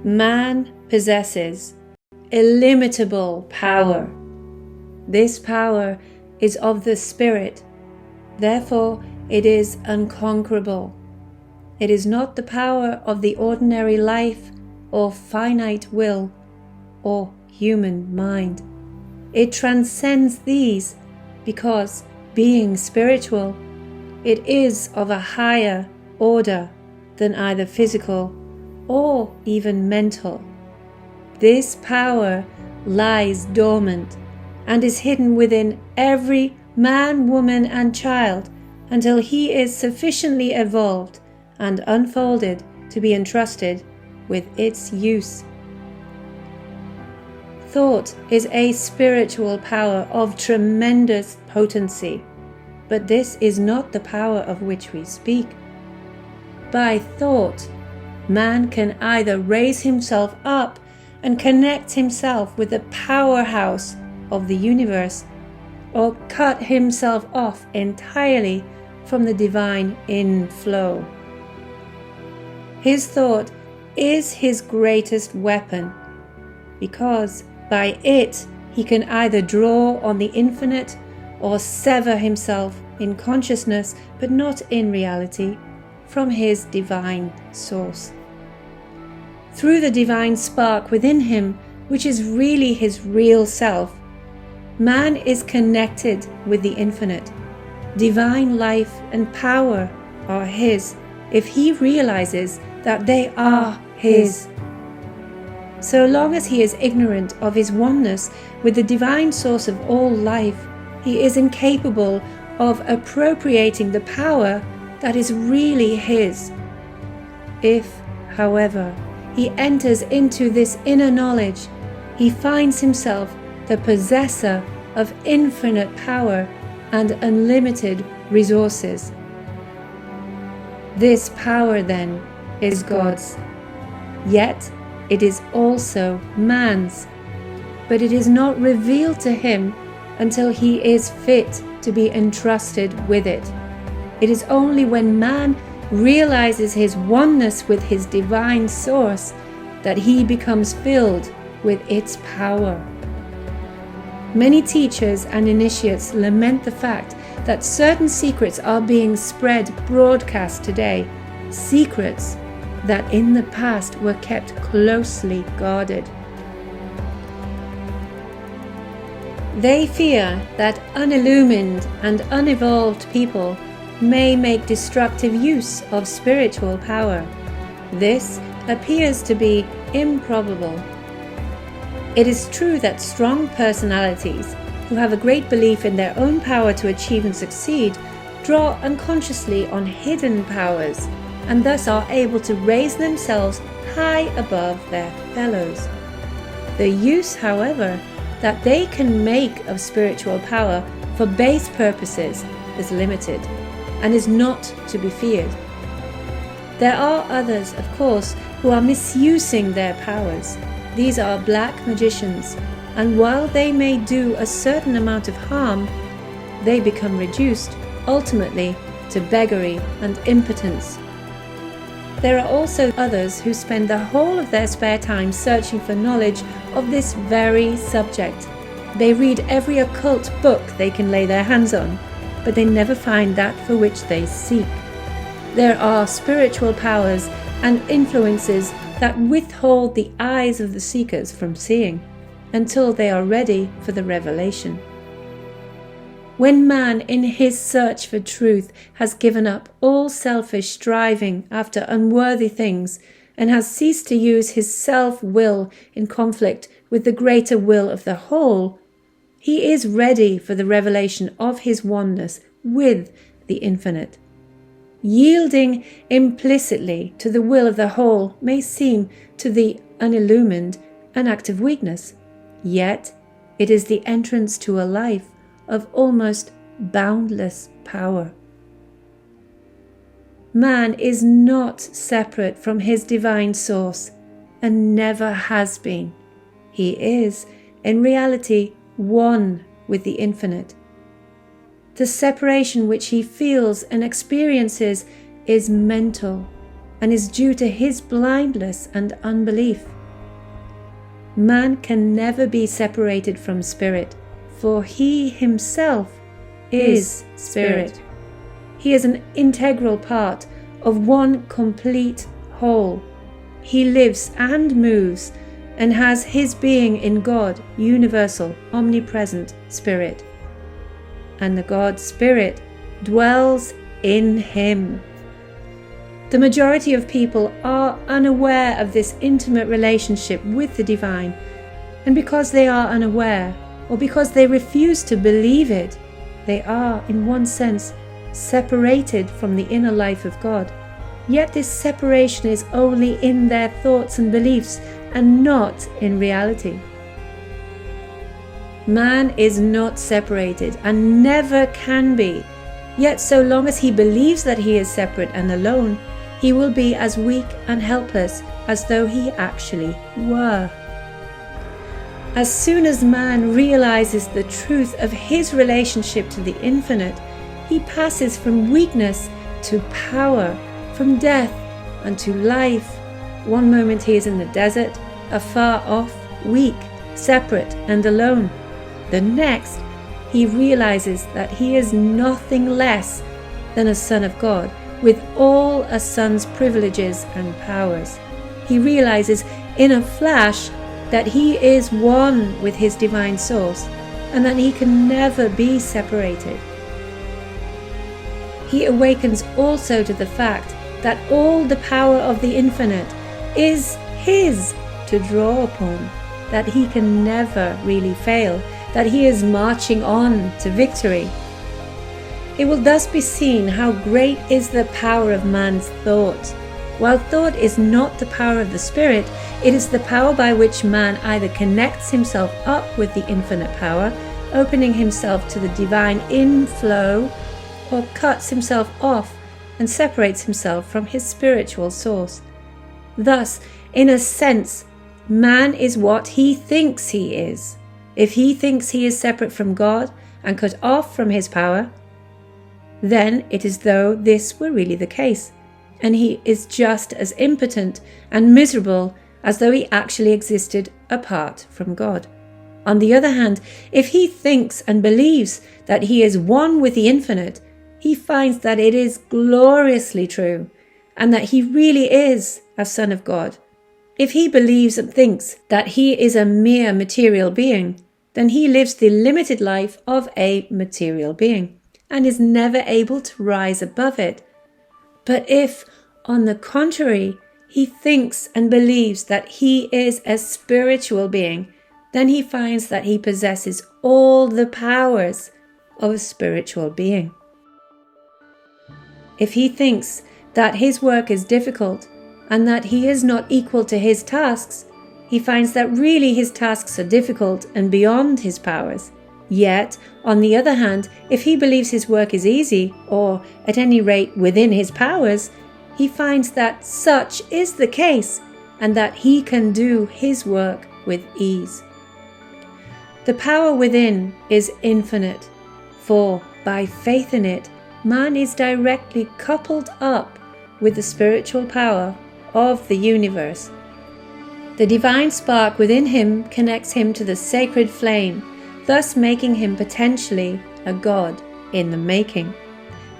Man possesses illimitable power. This power is of the Spirit, therefore it is unconquerable. It is not the power of the ordinary life or finite will or human mind. It transcends these because, being spiritual, it is of a higher order than either physical or even mental. This power lies dormant and is hidden within every man, woman, and child until he is sufficiently evolved and unfolded to be entrusted with its use. Thought is a spiritual power of tremendous potency, but this is not the power of which we speak. By thought, man can either raise himself up and connect himself with the powerhouse of the universe, or cut himself off entirely from the divine inflow. His thought is his greatest weapon, because by it he can either draw on the infinite or sever himself in consciousness, but not in reality, from his divine source. Through the divine spark within him, which is really his real self, man is connected with the infinite. Divine life and power are his if he realizes that they are his. So long as he is ignorant of his oneness with the divine source of all life, he is incapable of appropriating the power that is really his. If, however, he enters into this inner knowledge, he finds himself the possessor of infinite power and unlimited resources. This power, then, is God's. Yet it is also man's, but it is not revealed to him until he is fit to be entrusted with it. It is only when man realizes his oneness with his divine source that he becomes filled with its power. Many teachers and initiates lament the fact that certain secrets are being spread broadcast today, secrets that in the past were kept closely guarded. They fear that unillumined and unevolved people may make destructive use of spiritual power. This appears to be improbable. It is true that strong personalities who have a great belief in their own power to achieve and succeed draw unconsciously on hidden powers and thus are able to raise themselves high above their fellows. The use, however, that they can make of spiritual power for base purposes is limited and is not to be feared. There are others, of course, who are misusing their powers. These are black magicians, and while they may do a certain amount of harm, they become reduced, ultimately, to beggary and impotence. There are also others who spend the whole of their spare time searching for knowledge of this very subject. They read every occult book they can lay their hands on, but they never find that for which they seek. There are spiritual powers and influences that withhold the eyes of the seekers from seeing until they are ready for the revelation. When man in his search for truth has given up all selfish striving after unworthy things and has ceased to use his self-will in conflict with the greater will of the whole, he is ready for the revelation of his oneness with the infinite. Yielding implicitly to the will of the whole may seem to the unillumined an act of weakness, yet it is the entrance to a life of almost boundless power. Man is not separate from his divine source and never has been. He is, in reality, one with the infinite. The separation which he feels and experiences is mental, and is due to his blindness and unbelief. Man can never be separated from spirit, for he himself is spirit. He is an integral part of one complete whole. He lives and moves and has his being in God, universal, omnipresent Spirit. And the God Spirit dwells in him. The majority of people are unaware of this intimate relationship with the divine, and because they are unaware, or because they refuse to believe it, they are, in one sense, separated from the inner life of God. Yet this separation is only in their thoughts and beliefs, and not in reality. Man is not separated and never can be, yet so long as he believes that he is separate and alone, he will be as weak and helpless as though he actually were. As soon as man realizes the truth of his relationship to the infinite, he passes from weakness to power, from death unto life. One moment he is in the desert, afar off, weak, separate and alone. The next, he realizes that he is nothing less than a son of God, with all a son's privileges and powers. He realizes in a flash that he is one with his divine source, and that he can never be separated. He awakens also to the fact that all the power of the infinite is his to draw upon, that he can never really fail, that he is marching on to victory. It will thus be seen how great is the power of man's thought. While thought is not the power of the Spirit, it is the power by which man either connects himself up with the infinite power, opening himself to the divine inflow, or cuts himself off and separates himself from his spiritual source. Thus, in a sense, man is what he thinks he is. If he thinks he is separate from God and cut off from his power, then it is though this were really the case, and he is just as impotent and miserable as though he actually existed apart from God. On the other hand, if he thinks and believes that he is one with the infinite, he finds that it is gloriously true, and that he really is a son of God. If he believes and thinks that he is a mere material being, then he lives the limited life of a material being, and is never able to rise above it. But if, on the contrary, he thinks and believes that he is a spiritual being, then he finds that he possesses all the powers of a spiritual being. If he thinks that his work is difficult and that he is not equal to his tasks, he finds that really his tasks are difficult and beyond his powers. Yet, on the other hand, if he believes his work is easy, or at any rate within his powers, he finds that such is the case, and that he can do his work with ease. The power within is infinite, for by faith in it, man is directly coupled up with the spiritual power of the universe. The divine spark within him connects him to the sacred flame, thus making him potentially a god in the making.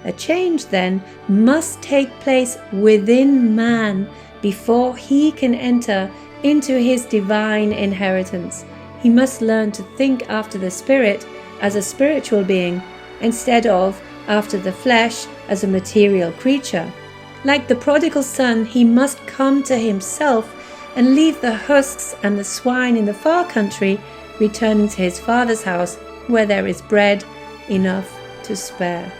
A change then must take place within man before he can enter into his divine inheritance. He must learn to think after the Spirit as a spiritual being instead of after the flesh as a material creature. Like the prodigal son, he must come to himself and leave the husks and the swine in the far country, returning to his father's house where there is bread enough to spare.